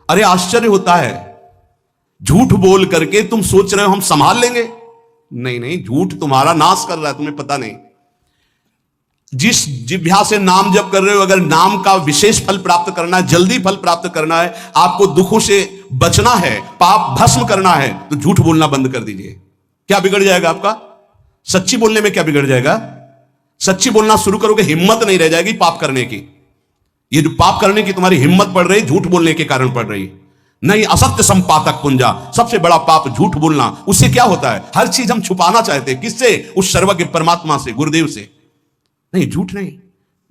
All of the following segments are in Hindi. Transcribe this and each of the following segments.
अरे आश्चर्य होता है, झूठ बोल करके तुम सोच रहे हो हम संभाल लेंगे। नहीं नहीं, झूठ तुम्हारा नाश कर रहा है, तुम्हें पता नहीं। जिस जिह्वा से नाम जप कर रहे हो, अगर नाम का विशेष फल प्राप्त करना है, जल्दी फल प्राप्त करना है, आपको दुखों से बचना है, पाप भस्म करना है, तो झूठ बोलना बंद कर दीजिए। क्या बिगड़ जाएगा आपका? सच्ची बोलने में क्या बिगड़ जाएगा? सच्ची बोलना शुरू करोगे, हिम्मत नहीं रह जाएगी पाप करने की। ये जो पाप करने की तुम्हारी हिम्मत पड़ रही, झूठ बोलने के कारण पड़ रही। नहीं, असत्य संपातक पुंजा, सबसे बड़ा पाप झूठ बोलना। उससे क्या होता है? हर चीज हम छुपाना चाहते हैं। किससे? उस सर्वज्ञ परमात्मा से, गुरुदेव से। नहीं, झूठ नहीं।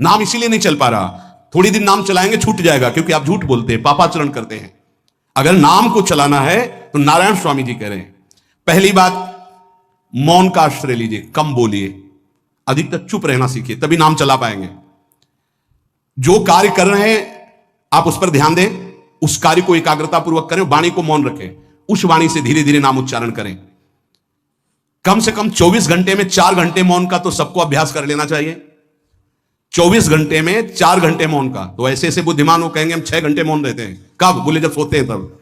नाम इसीलिए नहीं चल पा रहा, थोड़ी दिन नाम चलाएंगे छूट जाएगा, क्योंकि आप झूठ बोलते हैं, पापाचरण करते हैं। अगर नाम को चलाना है तो नारायण स्वामी जी कह रहे हैं, पहली बात मौन का आश्रय लीजिए, कम बोलिए, अधिकतर चुप रहना सीखिए, तभी नाम चला पाएंगे। जो कार्य कर रहे हैं आप उस पर ध्यान दें, उस कार्य को एकाग्रता पूर्वक करें, वाणी को मौन रखें, उस वाणी से धीरे धीरे नाम उच्चारण करें। कम से कम 24 घंटे में 4 घंटे मौन का तो सबको अभ्यास कर लेना चाहिए। 24 घंटे में 4 घंटे मौन का। तो ऐसे ऐसे बुद्धिमान वो कहेंगे हम 6 घंटे मौन रहते हैं। कब? बोले जब सोते हैं तब।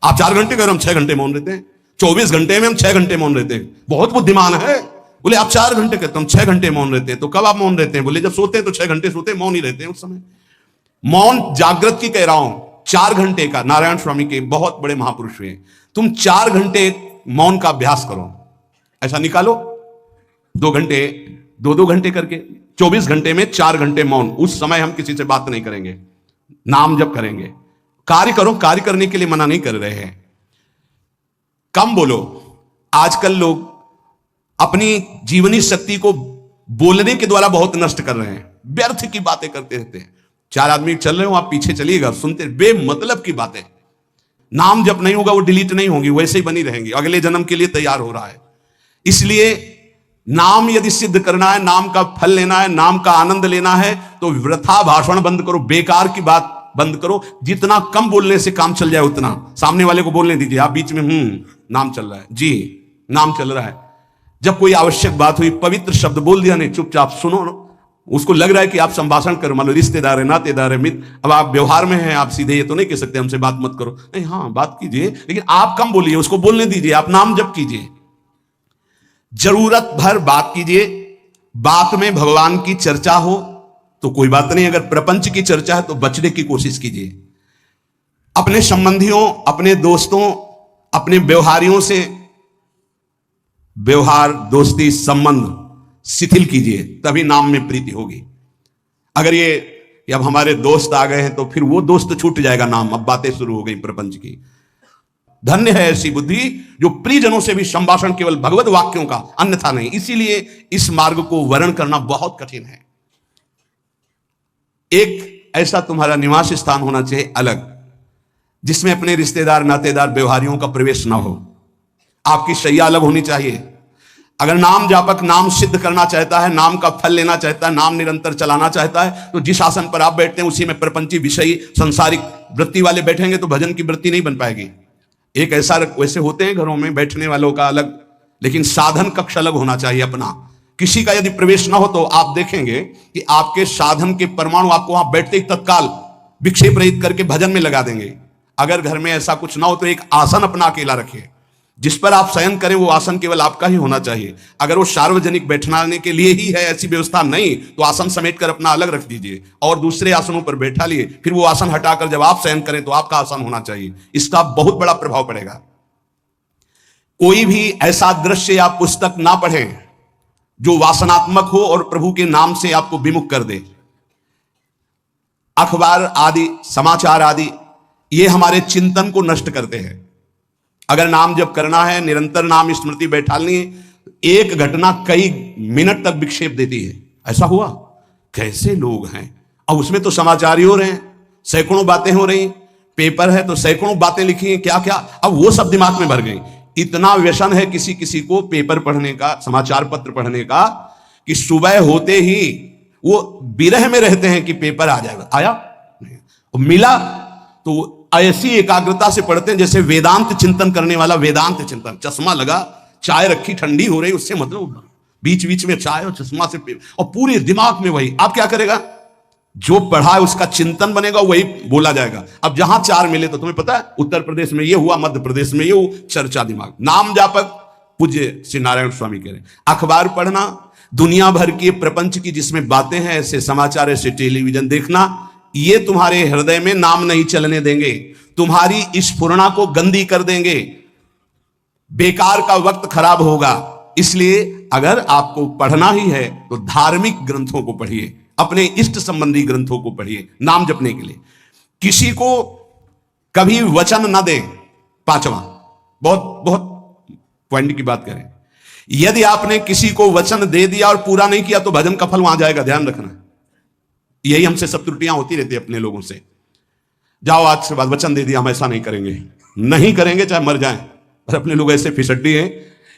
आप 4 घंटे कह रहे हम 6 घंटे मौन रहते हैं। 24 घंटे में हम 6 घंटे मौन रहते हैं। बहुत बुद्धिमान है। बोले आप 4 घंटे कहते हम 6 घंटे मौन रहते हैं। तो कब आप मौन रहते हैं? बोले जब सोते हैं तो 6 घंटे सोते हैं, मौन ही रहते हैं उस समय। मौन जागृत की कह रहा हूं, 4 घंटे का। नारायण स्वामी के बहुत बड़े महापुरुष हुए, तुम 4 घंटे मौन का अभ्यास करो। ऐसा निकालो 2 घंटे, 2 घंटे करके 24 घंटे में 4 घंटे मौन। उस समय हम किसी से बात नहीं करेंगे, नाम जप करेंगे। कार्य करो, कार्य करने के लिए मना नहीं कर रहे हैं। कम बोलो। आजकल लोग अपनी जीवनी शक्ति को बोलने के द्वारा बहुत नष्ट कर रहे हैं, व्यर्थ की बातें करते रहते हैं। 4 आदमी चल रहे हो, आप पीछे चलिएगा, सुनते, बेमतलब की बातें। नाम जप नहीं होगा, वो डिलीट नहीं होंगी, वैसे ही बनी रहेंगी, अगले जन्म के लिए तैयार हो रहा है। इसलिए नाम यदि सिद्ध करना है, नाम का फल लेना है, नाम का आनंद लेना है, तो वृथा भाषण बंद करो, बेकार की बात बंद करो। जितना कम बोलने से काम चल जाए उतना। सामने वाले को बोलने दीजिए, आप बीच में नाम चल रहा है जी, नाम चल रहा है। जब कोई आवश्यक बात हुई, पवित्र शब्द बोल दिया, नहीं चुपचाप सुनो। उसको लग रहा है कि आप संभाषण करो, मान लो रिश्तेदार है, नातेदार है, मित्र, अब आप व्यवहार में हैं, आप सीधे ये तो नहीं कह सकते हमसे बात मत करो। नहीं, हाँ बात कीजिए, लेकिन आप कम बोलिए, उसको बोलने दीजिए, आप नाम जप कीजिए, जरूरत भर बात कीजिए। बात में भगवान की चर्चा हो तो कोई बात नहीं, अगर प्रपंच की चर्चा है तो बचने की कोशिश कीजिए। अपने संबंधियों, अपने दोस्तों, अपने व्यवहारियों से व्यवहार, दोस्ती, संबंध शिथिल कीजिए, तभी नाम में प्रीति होगी। अगर ये अब हमारे दोस्त आ गए हैं तो फिर वो दोस्त छूट जाएगा नाम, अब बातें शुरू हो गई प्रपंच की। धन्य है ऐसी बुद्धि जो प्रियजनों से भी संभाषण केवल भगवत वाक्यों का, अन्यथा नहीं। इसीलिए इस मार्ग को वर्ण करना बहुत कठिन है। एक ऐसा तुम्हारा निवास स्थान होना चाहिए अलग, जिसमें अपने रिश्तेदार, नातेदार, व्यवहारियों का प्रवेश ना हो। आपकी शैया अलग होनी चाहिए। अगर नाम जापक नाम सिद्ध करना चाहता है, नाम का फल लेना चाहता है, नाम निरंतर चलाना चाहता है, तो जिस आसन पर आप बैठते हैं उसी में प्रपंची, विषयी, संसारिक वृत्ति वाले बैठेंगे तो भजन की वृत्ति नहीं बन पाएगी। एक ऐसा, वैसे होते हैं घरों में बैठने वालों का अलग, लेकिन साधन कक्ष अलग होना चाहिए अपना। किसी का यदि प्रवेश ना हो तो आप देखेंगे कि आपके साधन के परमाणु आपको वहां बैठते ही तत्काल विक्षेप रहित करके भजन में लगा देंगे। अगर घर में ऐसा कुछ ना हो तो एक आसन अपना अकेला रखिए, जिस पर आप शयन करें वो आसन केवल आपका ही होना चाहिए। अगर वो सार्वजनिक बैठने के लिए ही है, ऐसी व्यवस्था नहीं, तो आसन समेट कर अपना अलग रख दीजिए और दूसरे आसनों पर बैठा लिए। फिर वो आसन हटाकर जब आप शयन करें तो आपका आसन होना चाहिए। इसका बहुत बड़ा प्रभाव पड़ेगा। कोई भी ऐसा दृश्य या पुस्तक ना पढ़ें जो वासनात्मक हो और प्रभु के नाम से आपको विमुख कर दे। अखबार आदि, समाचार आदि, ये हमारे चिंतन को नष्ट करते हैं। अगर नाम जब करना है, निरंतर नाम स्मृति बैठालनी है, एक घटना कई मिनट तक विक्षेप देती है। ऐसा हुआ, कैसे लोग हैं, अब उसमें तो समाचार ही हो रहे हैं, सैकड़ों बातें हो रही, पेपर है तो सैकड़ों बातें लिखी हैं, क्या क्या, अब वो सब दिमाग में भर गई। इतना व्यसन है किसी किसी को पेपर पढ़ने का, समाचार पत्र पढ़ने का, कि सुबह होते ही वो विरह में रहते हैं कि पेपर आ जाएगा, आया नहीं, मिला तो ऐसी एकाग्रता से पढ़ते हैं जैसे वेदांत चिंतन करने वाला वेदांत चिंतन। चश्मा लगा, चाय रखी, ठंडी हो रही, उससे मतलब बीच बीच में चाय और चश्मा से और पूरे दिमाग में वही। आप क्या करेगा? जो पढ़ा है उसका चिंतन बनेगा, वही बोला जाएगा। अब जहां चार मिले तो तुम्हें पता है, उत्तर प्रदेश में ये हुआ, मध्य प्रदेश में ये हुआ, चर्चा दिमाग। नाम जापक पूज्य श्री नारायण स्वामी कह रहे हैं। अखबार पढ़ना, दुनिया भर की प्रपंच की जिसमें बातें हैं, ऐसे समाचार, ऐसे टेलीविजन देखना, ये तुम्हारे हृदय में नाम नहीं चलने देंगे, तुम्हारी स्फुरणा को गंदी कर देंगे, बेकार का वक्त खराब होगा। इसलिए अगर आपको पढ़ना ही है तो धार्मिक ग्रंथों को पढ़िए, अपने इष्ट संबंधी ग्रंथों को पढ़िए नाम जपने के लिए। किसी को कभी वचन न दें। पांचवा, बहुत बहुत पॉइंट की बात करें, यदि आपने किसी को वचन दे दिया और पूरा नहीं किया तो भजन का फल वहां जाएगा, ध्यान रखना। यही हमसे सब त्रुटियां होती रहती है अपने लोगों से। जाओ आज से बाद वचन दे दिया, हम ऐसा नहीं करेंगे, नहीं करेंगे चाहे मर जाएं। और अपने लोग ऐसे फिसड्डी हैं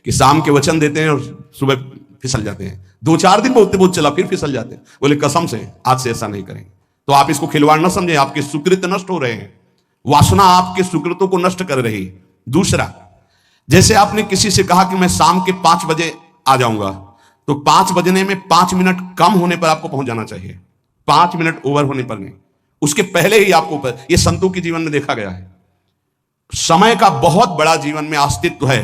कि शाम के वचन देते हैं और सुबह फिसल जाते हैं, 2-4 दिन बोलते बोलते चला फिर फिसल जाते हैं। बोले कसम से आज से ऐसा नहीं करेंगे। तो आप इसको खिलवाड़ ना समझें, आपके सुकृत नष्ट हो रहे हैं, वासना आपके सुकृतों को नष्ट कर रही। दूसरा, जैसे आपने किसी से कहा कि मैं शाम के 5 बजे आ जाऊंगा, तो 5 बजने में 5 मिनट कम होने पर आपको पहुंच जाना चाहिए, 5 मिनट ओवर होने पर नहीं, उसके पहले ही आपको। यह संतों के जीवन में देखा गया है। समय का बहुत बड़ा जीवन में अस्तित्व है।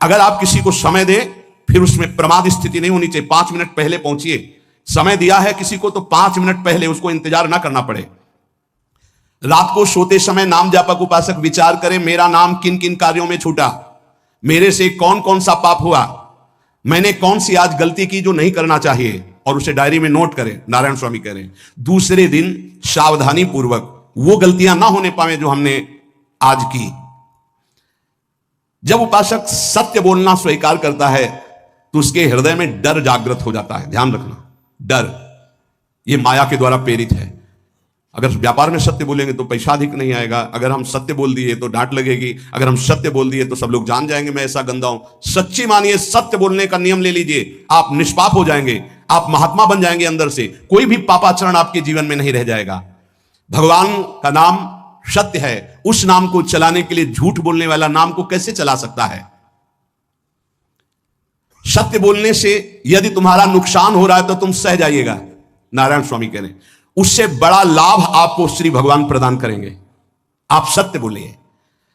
अगर आप किसी को समय दें, फिर उसमें प्रमाद स्थिति नहीं होनी चाहिए। 5 मिनट पहले पहुंचिए। समय दिया है किसी को तो 5 मिनट पहले उसको इंतजार ना करना पड़े। रात को सोते समय नाम जापक उपासक विचार करें, मेरा नाम किन किन कार्यों में छूटा, मेरे से कौन कौन सा पाप हुआ, मैंने कौन सी आज गलती की जो नहीं करना चाहिए, और उसे डायरी में नोट करें। नारायण स्वामी कह रहे हैं दूसरे दिन सावधानी पूर्वक वो गलतियां ना होने पाए जो हमने आज की। जब उपासक सत्य बोलना स्वीकार करता है तो उसके हृदय में डर जागृत हो जाता है। ध्यान रखना, डर ये माया के द्वारा प्रेरित है। अगर व्यापार में सत्य बोलेंगे तो पैसा अधिक नहीं आएगा, अगर हम सत्य बोल दिए तो डांट लगेगी, अगर हम सत्य बोल दिए तो सब लोग जान जाएंगे मैं ऐसा गंदा हूं। सच्ची मानिए, सत्य बोलने का नियम ले लीजिए, आप निष्पाप हो जाएंगे, आप महात्मा बन जाएंगे। अंदर से कोई भी पापाचरण आपके जीवन में नहीं रह जाएगा। भगवान का नाम सत्य है, उस नाम को चलाने के लिए झूठ बोलने वाला नाम को कैसे चला सकता है? सत्य बोलने से यदि तुम्हारा नुकसान हो रहा है तो तुम सह जाइएगा। नारायण स्वामी कह रहे हैं उससे बड़ा लाभ आपको श्री भगवान प्रदान करेंगे। आप सत्य बोलिए।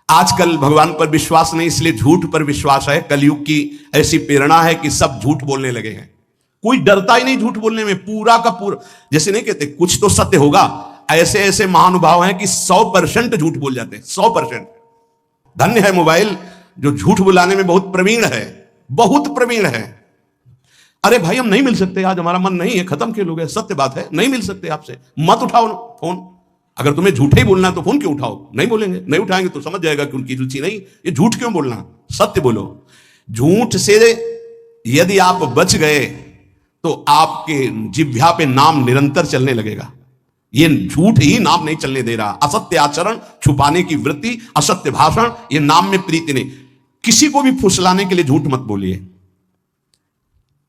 आजकल भगवान पर विश्वास नहीं, इसलिए झूठ पर विश्वास है। कलयुग की ऐसी प्रेरणा है कि सब झूठ बोलने लगे हैं। कोई डरता ही नहीं झूठ बोलने में, पूरा का पूरा। जैसे नहीं कहते कुछ तो सत्य होगा, ऐसे ऐसे महानुभाव हैं कि 100% झूठ बोल जाते हैं, 100%। धन्य है मोबाइल जो झूठ बुलाने में बहुत प्रवीण है, बहुत प्रवीण है। अरे भाई हम नहीं मिल सकते, आज हमारा मन नहीं है, खत्म खेल हो गया, सत्य बात है, नहीं मिल सकते आपसे, मत उठाओ फोन। अगर तुम्हें झूठे ही बोलना है तो फोन क्यों उठाओ? नहीं बोलेंगे, नहीं उठाएंगे तो समझ जाएगा कि उनकी रुचि नहीं। ये झूठ क्यों बोलना, सत्य बोलो। झूठ से यदि आप बच गए तो आपके जिह्वा पे नाम निरंतर चलने लगेगा। ये झूठ ही नाम नहीं चलने दे रहा। असत्य आचरण, छुपाने की वृत्ति, असत्य भाषण, ये नाम में प्रीति नहीं। किसी को भी फुसलाने के लिए झूठ मत बोलिए।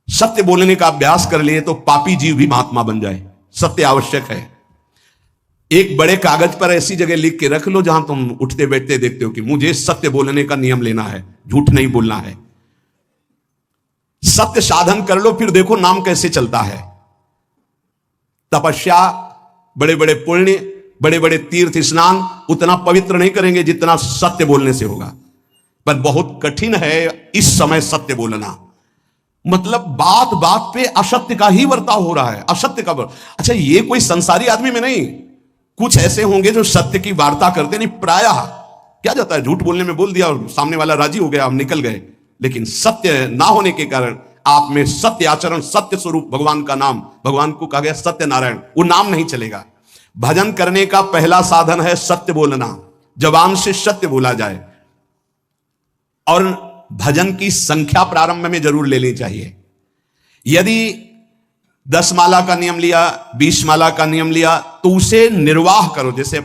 सत्य बोलने का अभ्यास कर लिए तो पापी जीव भी महात्मा बन जाए। सत्य आवश्यक है। एक बड़े कागज पर ऐसी जगह लिख के रख लो जहां तुम उठते बैठते देखते हो कि मुझे सत्य बोलने का नियम लेना है, झूठ नहीं बोलना है। सत्य साधन कर लो, फिर देखो नाम कैसे चलता है। तपस्या, बड़े बड़े पुण्य, बड़े बड़े तीर्थ स्नान उतना पवित्र नहीं करेंगे जितना सत्य बोलने से होगा। पर बहुत कठिन है इस समय सत्य बोलना। मतलब बात बात पे असत्य का ही वर्ताव हो रहा है, असत्य का अच्छा, ये कोई संसारी आदमी में नहीं, कुछ ऐसे होंगे जो सत्य की वार्ता करते नहीं। प्रायः क्या जाता है, झूठ बोलने में बोल दिया और सामने वाला राजी हो गया, हम निकल गए। लेकिन सत्य ना होने के कारण आप में सत्य आचरण, सत्य स्वरूप भगवान का नाम, भगवान को कहा गया सत्य नारायण, वो नाम नहीं चलेगा। भजन करने का पहला साधन है सत्य बोलना। जबान से सत्य बोला जाए। और भजन की संख्या प्रारंभ में जरूर लेनी चाहिए। यदि 10 माला का नियम लिया, 20 माला का नियम लिया, तो उसे निर्वाह करो। जैसे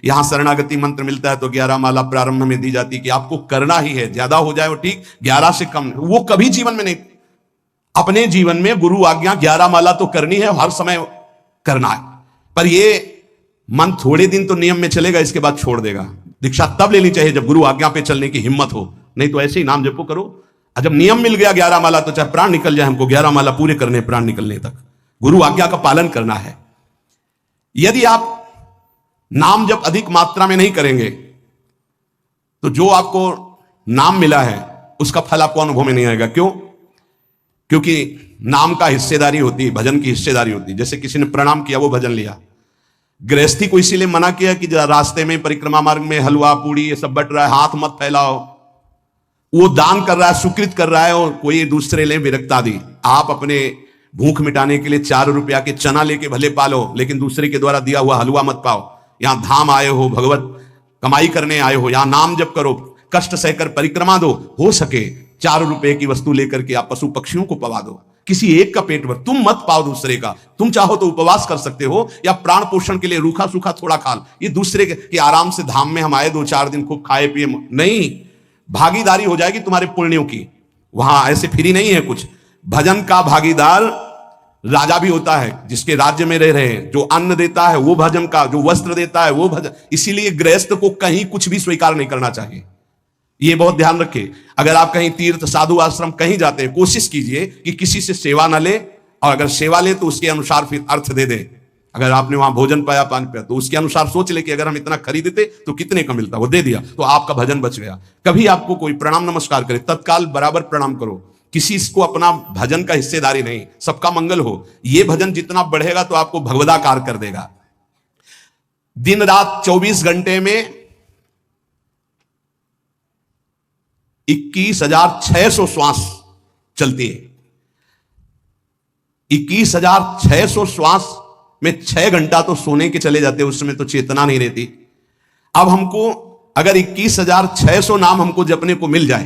यहां शरणागति मंत्र मिलता है तो 11 माला प्रारंभ में दी जाती है कि आपको करना ही है, ज्यादा हो जाए वो ठीक, 11 से कम वो कभी जीवन में नहीं। अपने जीवन में गुरु आज्ञा 11 माला तो करनी है, हर समय करना है। पर ये मन थोड़े दिन तो नियम में चलेगा, इसके बाद छोड़ देगा। दीक्षा तब लेनी चाहिए जब गुरु आज्ञा पे चलने की हिम्मत हो, नहीं तो ऐसे ही नाम जपो करो। और जब नियम मिल गया 11 माला तो चाहे प्राण निकल जाए, हमको 11 माला पूरे करने, प्राण निकलने तक गुरु आज्ञा का पालन करना है। यदि आप नाम जब अधिक मात्रा में नहीं करेंगे तो जो आपको नाम मिला है उसका फल आपको अनुभव में नहीं आएगा। क्यों? क्योंकि नाम का हिस्सेदारी होती है, भजन की हिस्सेदारी होती है। जैसे किसी ने प्रणाम किया, वो भजन लिया। गृहस्थी को इसीलिए मना किया कि रास्ते में परिक्रमा मार्ग में हलवा पूड़ी ये सब बट रहा है, हाथ मत फैलाओ। वो दान कर रहा है, सुकृत कर रहा है, और कोई दूसरे ले विरक्त आदि। आप अपने भूख मिटाने के लिए 4 रुपया के चना लेके भले पालो, लेकिन दूसरे के द्वारा दिया हुआ हलवा मत पाओ। यहां धाम आए हो, भगवत कमाई करने आए हो, यहां नाम जप करो, कष्ट सहकर परिक्रमा दो। हो सके 4 रुपए की वस्तु लेकर के आप पशु पक्षियों को पवा दो, किसी एक का पेट भर। तुम मत पाओ दूसरे का। तुम चाहो तो उपवास कर सकते हो, या प्राण पोषण के लिए रूखा सूखा थोड़ा खा लो। ये दूसरे के आराम से धाम में हम आए 2-4 दिन खूब खाए पिए नहीं, भागीदारी हो जाएगी तुम्हारे पुण्यों की। वहां ऐसे फ्री नहीं है कुछ। भजन का भागीदार राजा भी होता है, जिसके राज्य में रह रहे हैं। जो अन्न देता है वो भजन का, जो वस्त्र देता है वो भजन। इसीलिए गृहस्थ को कहीं कुछ भी स्वीकार नहीं करना चाहिए। ये बहुत ध्यान रखें। अगर आप कहीं तीर्थ साधु आश्रम कहीं जाते हैं, कोशिश कीजिए कि किसी से सेवा ना ले, और अगर सेवा ले तो उसके अनुसार फिर अर्थ दे दे। अगर आपने वहां भोजन पाया, पान पाया, तो उसके अनुसार सोच ले कि अगर हम इतना खरीदते तो कितने का मिलता, वो दे दिया तो आपका भजन बच गया। कभी आपको कोई प्रणाम नमस्कार करे, तत्काल बराबर प्रणाम करो। किसी को अपना भजन का हिस्सेदारी नहीं, सबका मंगल हो। ये भजन जितना बढ़ेगा तो आपको भगवदाकार कर देगा। दिन रात 24 घंटे में 21,600 श्वास चलती है। 21,600 श्वास में 6 घंटा तो सोने के चले जाते हैं, उस समय तो चेतना नहीं रहती। अब हमको अगर 21,600 नाम हमको जपने को मिल जाए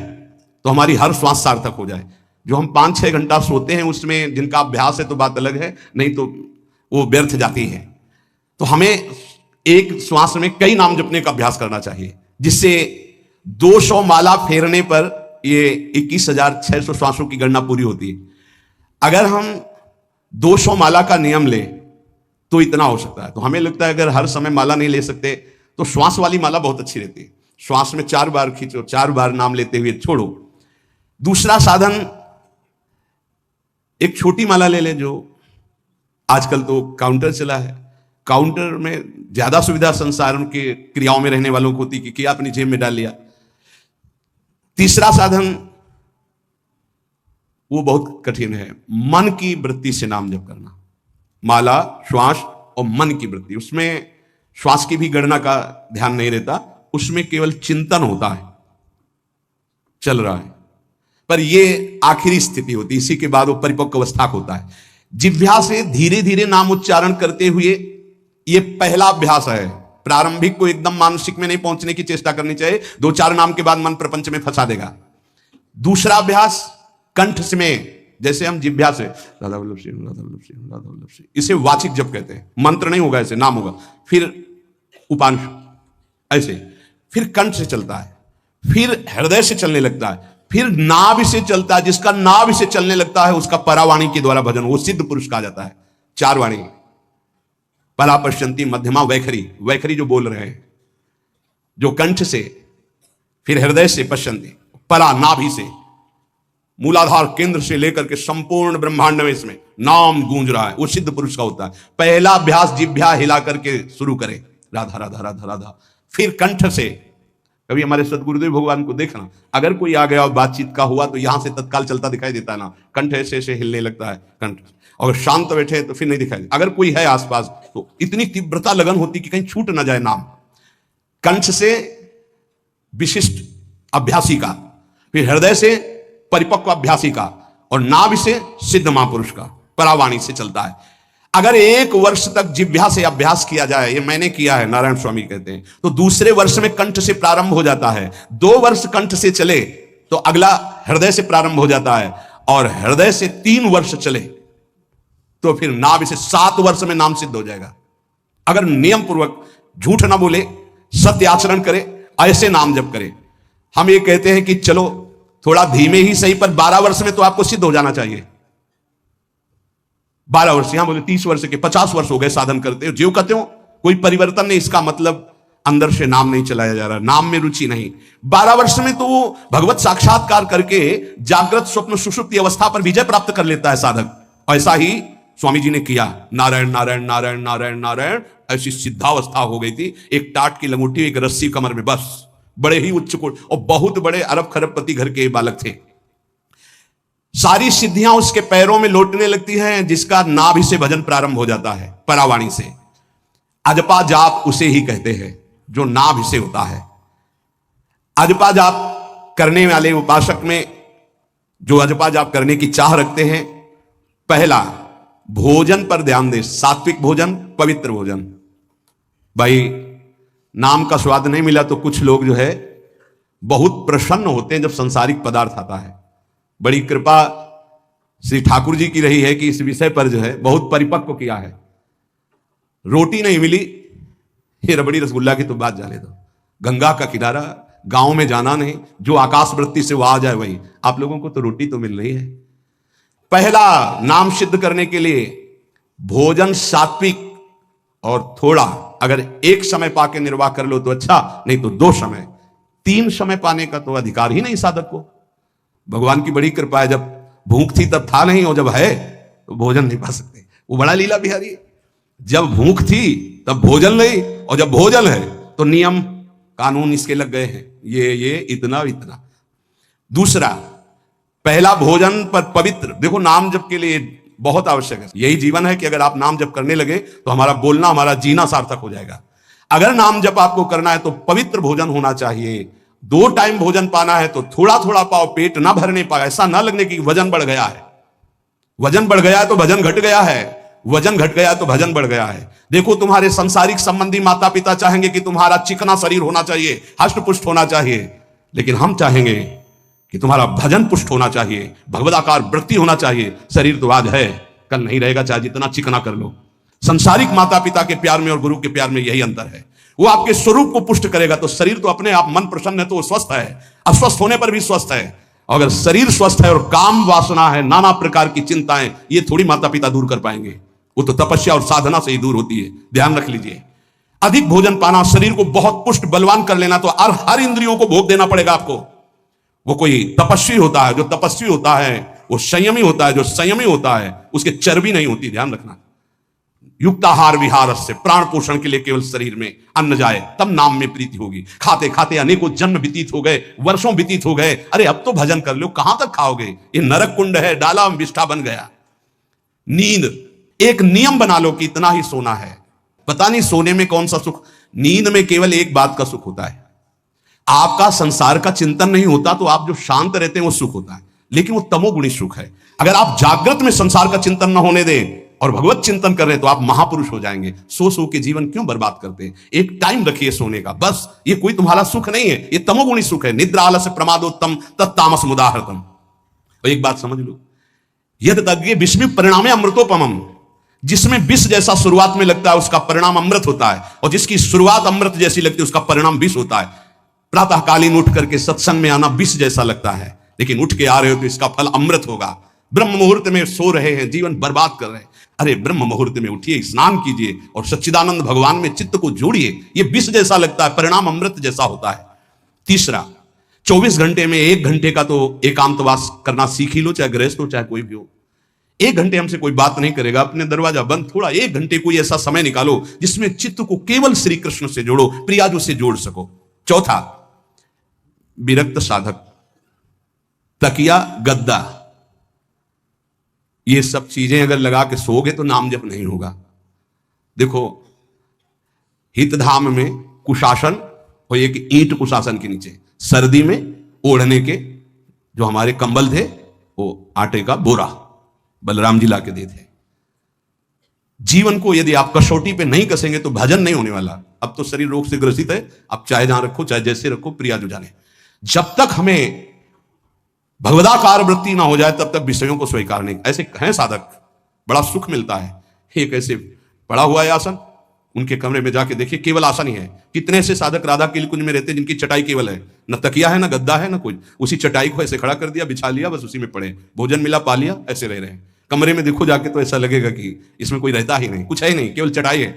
तो हमारी हर श्वास सार्थक हो जाए। जो हम 5-6 घंटा सोते हैं उसमें जिनका अभ्यास है तो बात अलग है, नहीं तो वो व्यर्थ जाती है। तो हमें एक श्वास में कई नाम जपने का अभ्यास करना चाहिए, जिससे 200 माला फेरने पर ये 21,600 श्वासों की गणना पूरी होती है। अगर हम 200 माला का नियम ले तो इतना हो सकता है। तो हमें लगता है अगर हर समय माला नहीं ले सकते तो श्वास वाली माला बहुत अच्छी रहती है। श्वास में 4 बार खींचो, 4 बार नाम लेते हुए छोड़ो। दूसरा साधन, एक छोटी माला ले ले, जो आजकल तो काउंटर चला है। काउंटर में ज्यादा सुविधा संसार के क्रियाओं में रहने वालों को होती कि किया अपनी जेब में डाल लिया। तीसरा साधन वो बहुत कठिन है, मन की वृत्ति से नाम जप करना। माला, श्वास और मन की वृत्ति, उसमें श्वास की भी गणना का ध्यान नहीं रहता, उसमें केवल चिंतन होता है, चल रहा है। पर ये आखिरी स्थिति होती है, इसी के बाद वो परिपक्व अवस्था होता है। जिह्वा से धीरे धीरे नाम उच्चारण करते हुए, ये पहला अभ्यास है। प्रारंभिक को एकदम मानसिक में नहीं पहुंचने की चेष्टा करनी चाहिए, 2-4 नाम के बाद मन प्रपंच में फंसा देगा। दूसरा अभ्यास कंठ में, जैसे हम जिह्वा से राधा वल्लभ सिंह, राधा वल्लभ सिंह, राधा वल्लभ सिंह, इसे वाचिक जप कहते हैं। मंत्र नहीं होगा, ऐसे नाम होगा। फिर उपांश ऐसे, फिर कंठ से चलता है, फिर हृदय से चलने लगता है, फिर नाभि से चलता है। जिसका नाभि से चलने लगता है उसका परावाणी के द्वारा भजन, वो सिद्ध पुरुष कहा जाता है। 4 वाणी, परा, पश्यंती, मध्यमा, वैखरी। वैखरी जो बोल रहे हैं, जो कंठ से, फिर हृदय से पश्यंती, परा नाभि से, मूलाधार केंद्र से लेकर के संपूर्ण ब्रह्मांड में इसमें नाम गूंज रहा है, वो सिद्ध पुरुष का होता है। पहला अभ्यास जिह्वा हिला करके शुरू करें, राधा राधा राधा राधा। फिर कंठ से, कभी हमारे सदगुरुदेव भगवान को देखना, अगर कोई आ गया और बातचीत का हुआ तो यहां से तत्काल चलता दिखाई देता है ना, कंठ ऐसे ऐसे हिलने लगता है कंठ। अगर शांत बैठे तो फिर नहीं दिखाई देता। अगर कोई है आसपास तो इतनी तीव्रता लगन होती कि कहीं छूट ना जाए नाम। कंठ से विशिष्ट अभ्यासी का, फिर हृदय से परिपक्व अभ्यासी का, और नाभि से सिद्ध महापुरुष का, परावाणी से चलता है। अगर 1 वर्ष तक जिह्वा से अभ्यास किया जाए, ये मैंने किया है, नारायण स्वामी कहते हैं, तो दूसरे वर्ष में कंठ से प्रारंभ हो जाता है। 2 वर्ष कंठ से चले तो अगला हृदय से प्रारंभ हो जाता है, और हृदय से 3 वर्ष चले तो फिर नाभि से 7 वर्ष में नाम सिद्ध हो जाएगा। अगर नियम पूर्वक झूठ ना बोले, सत्य आचरण करे, ऐसे नाम जप करे। हम ये कहते हैं कि चलो थोड़ा धीमे ही सही, पर 12 वर्ष में तो आपको सिद्ध हो जाना चाहिए। 12 वर्ष, यहां बोले 30 वर्ष के, 50 वर्ष हो गए साधन करते हो, ज्यों कहते हो कोई परिवर्तन नहीं। इसका मतलब अंदर से नाम नहीं चलाया जा रहा, नाम में रुचि नहीं। 12 वर्ष में तो वो भगवत साक्षात्कार करके जागृत स्वप्न सुषुप्ति अवस्था पर विजय प्राप्त कर लेता है साधक। ऐसा ही स्वामी जी ने किया, नारायण नारायण नारायण नारायण नारायण, ऐसी सिद्धावस्था हो गई थी। एक टाट की लंगोटी, एक रस्सी कमर में, बस। बड़े ही उच्च कोट और बहुत बड़े अरब खरबपति घर के बालक थे। सारी सिद्धियां उसके पैरों में लौटने लगती हैं, जिसका नाभि से भजन प्रारंभ हो जाता है, परावाणी से। अजपा जाप उसे ही कहते हैं जो नाभि से होता है। अजपा जाप करने वाले उपासक में जो अजपा जाप करने की चाह रखते हैं, पहला भोजन पर ध्यान दे, सात्विक भोजन, पवित्र भोजन। भाई नाम का स्वाद नहीं मिला तो कुछ लोग जो है बहुत प्रसन्न होते हैं जब सांसारिक पदार्थ आता है। बड़ी कृपा श्री ठाकुर जी की रही है कि इस विषय पर जो है बहुत परिपक्व किया है। रोटी नहीं मिली, ये रबड़ी रसगुल्ला की तो बात जाने दो। गंगा का किनारा, गांव में जाना नहीं, जो आकाश वृत्ति से वो आ जाए वही। आप लोगों को तो रोटी तो मिल रही है। पहला नाम सिद्ध करने के लिए भोजन सात्विक और थोड़ा, अगर एक समय पाके निर्वाह कर लो तो अच्छा, नहीं तो 2 समय। 3 समय पाने का तो अधिकार ही नहीं साधक को। भगवान की बड़ी कृपा है, जब भूख थी तब था नहीं, और जब है तो भोजन नहीं पा सकते। वो बड़ा लीला बिहारी है। जब भूख थी तब भोजन नहीं, और जब भोजन है तो नियम कानून इसके लग गए हैं, ये इतना इतना। दूसरा, पहला भोजन पर पवित्र। देखो नाम जप के लिए बहुत आवश्यक है, यही जीवन है कि अगर आप नाम जप करने लगे तो हमारा बोलना, हमारा जीना सार्थक हो जाएगा। अगर नाम जप आपको करना है तो पवित्र भोजन होना चाहिए। 2 टाइम भोजन पाना है तो थोड़ा थोड़ा पाओ, पेट ना भरने पाए, ऐसा ना लगने की वजन बढ़ गया है। वजन बढ़ गया तो भजन घट गया है, वजन घट गया तो भजन बढ़ गया है। देखो तुम्हारे संसारिक संबंधी माता पिता चाहेंगे कि तुम्हारा चिकना शरीर होना चाहिए, हष्ट पुष्ट होना चाहिए, लेकिन हम चाहेंगे कि तुम्हारा भजन पुष्ट होना चाहिए, भगवदाकार वृत्ति होना चाहिए। शरीर तो आज है, कल नहीं रहेगा, चाहे जितना चिकना कर लो। संसारिक माता पिता के प्यार में और गुरु के प्यार में यही अंतर है। वो आपके स्वरूप को पुष्ट करेगा तो शरीर तो अपने आप, मन प्रसन्न है तो वो स्वस्थ है, अस्वस्थ होने पर भी स्वस्थ है। अगर शरीर स्वस्थ है और काम वासना है, नाना प्रकार की चिंताएं, ये थोड़ी माता पिता दूर कर पाएंगे। वो तो तपस्या और साधना से ही दूर होती है, ध्यान रख लीजिए। अधिक भोजन पाना, शरीर को बहुत पुष्ट बलवान कर लेना, तो हर इंद्रियों को भोग देना पड़ेगा आपको। वो कोई तपस्वी होता है, जो तपस्वी होता है वो संयमी होता है, जो संयमी होता है उसके चर्बी नहीं होती, ध्यान रखना। युक्ताहार विहार से, प्राण पोषण के लिए केवल शरीर में अन्न जाए तब नाम में प्रीति होगी। खाते खाते अनेकों जन्म व्यतीत हो गए, वर्षों व्यतीत हो गए, अरे अब तो भजन कर लो, कहां तक खाओगे? ये नरक कुंड है, डाला विष्ठा बन गया। नींद, एक नियम बना लो कि इतना ही सोना है। पता नहीं सोने में कौन सा सुख, नींद में केवल एक बात का सुख होता है, आपका संसार का चिंतन नहीं होता, तो आप जो शांत रहते हैं वो सुख होता है, लेकिन वो तमोगुणी सुख है। अगर आप जागृत में संसार का चिंतन न होने दें और भगवत चिंतन कर रहे हैं तो आप महापुरुष हो जाएंगे। सो के जीवन क्यों बर्बाद करते हैं? एक टाइम रखिए सोने का, बस। ये कोई तुम्हारा सुख नहीं है, ये तमोगुणी सुख है। निद्रा आलस्य प्रमादोत्तम तत्तामस मुदाहृतम। तो एक बात समझ लो, यद तज्ञ विस्मि परिणामे अमृतोपमम। जिसमें विष जैसा शुरुआत में लगता है उसका परिणाम अमृत होता है, और जिसकी शुरुआत अमृत जैसी लगती है उसका परिणाम विष होता है। प्रातःकालीन उठ करके सत्संग में आना विष जैसा लगता है, लेकिन उठ के आ रहे हो तो इसका फल अमृत होगा। ब्रह्म मुहूर्त में सो रहे हैं, जीवन बर्बाद कर रहे हैं, अरे ब्रह्म मुहूर्त में उठिए, स्नान कीजिए और सच्चिदानंद भगवान में चित्त को जोड़िए। ये विष जैसा लगता है, परिणाम अमृत जैसा होता है। तीसरा, 24 घंटे में 1 घंटे का तो एकांतवास करना सीख ही लो, चाहे गृहस्थ हो चाहे कोई भी हो। 1 घंटे हमसे कोई बात नहीं करेगा, अपने दरवाजा बंद, थोड़ा 1 घंटे कोई ऐसा समय निकालो जिसमें चित्त को केवल श्री कृष्ण से जोड़ो, प्रियाजू से जोड़ सको। चौथा, विरक्त साधक, तकिया गद्दा, ये सब चीजें अगर लगा के सोओगे तो नाम जप नहीं होगा। देखो हितधाम में कुशासन और एक ईंट कुशासन के नीचे, सर्दी में ओढ़ने के जो हमारे कंबल थे वो आटे का बोरा बलराम जी लाके देते थे। जीवन को यदि आप कसौटी पे नहीं कसेंगे तो भजन नहीं होने वाला। अब तो शरीर रोग से ग्रसित है, अब चाहे जहां रखो चाहे जैसे रखो, प्रिया जो जाने। जब तक हमें भगवदाकार वृत्ति ना हो जाए तब तक विषयों को स्वीकार नहीं। ऐसे हैं साधक, बड़ा सुख मिलता है। एक ऐसे पड़ा हुआ है आसन, उनके कमरे में जाके देखिए, केवल आसन ही है। कितने ऐसे साधक राधा के कुंज में रहते जिनकी चटाई केवल है, न तकिया है, न गद्दा है, न कुछ। उसी चटाई को ऐसे खड़ा कर दिया, बिछा लिया, बस उसी में पड़े, भोजन मिला पा लिया, ऐसे रह रहे हैं। कमरे में देखो जाके तो ऐसा लगेगा कि इसमें कोई रहता ही नहीं, कुछ है नहीं, केवल चटाई है।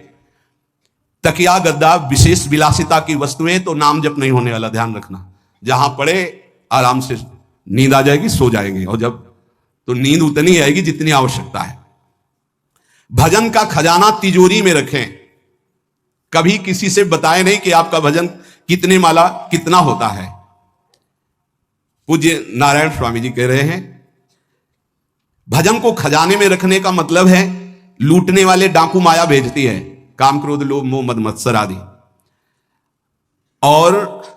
तकिया गद्दा विशेष विलासिता की वस्तुएं तो नाम जप नहीं होने वाला, ध्यान रखना। जहां पड़े आराम से नींद आ जाएगी, सो जाएंगे, और जब तो नींद उतनी आएगी जितनी आवश्यकता है। भजन का खजाना तिजोरी में रखें, कभी किसी से बताएं नहीं कि आपका भजन कितने माला कितना होता है। पूज्य नारायण स्वामी जी कह रहे हैं भजन को खजाने में रखने का मतलब है लूटने वाले डाकू माया भेजती है, काम क्रोध लोभ मोह मद मत्सर आदि, और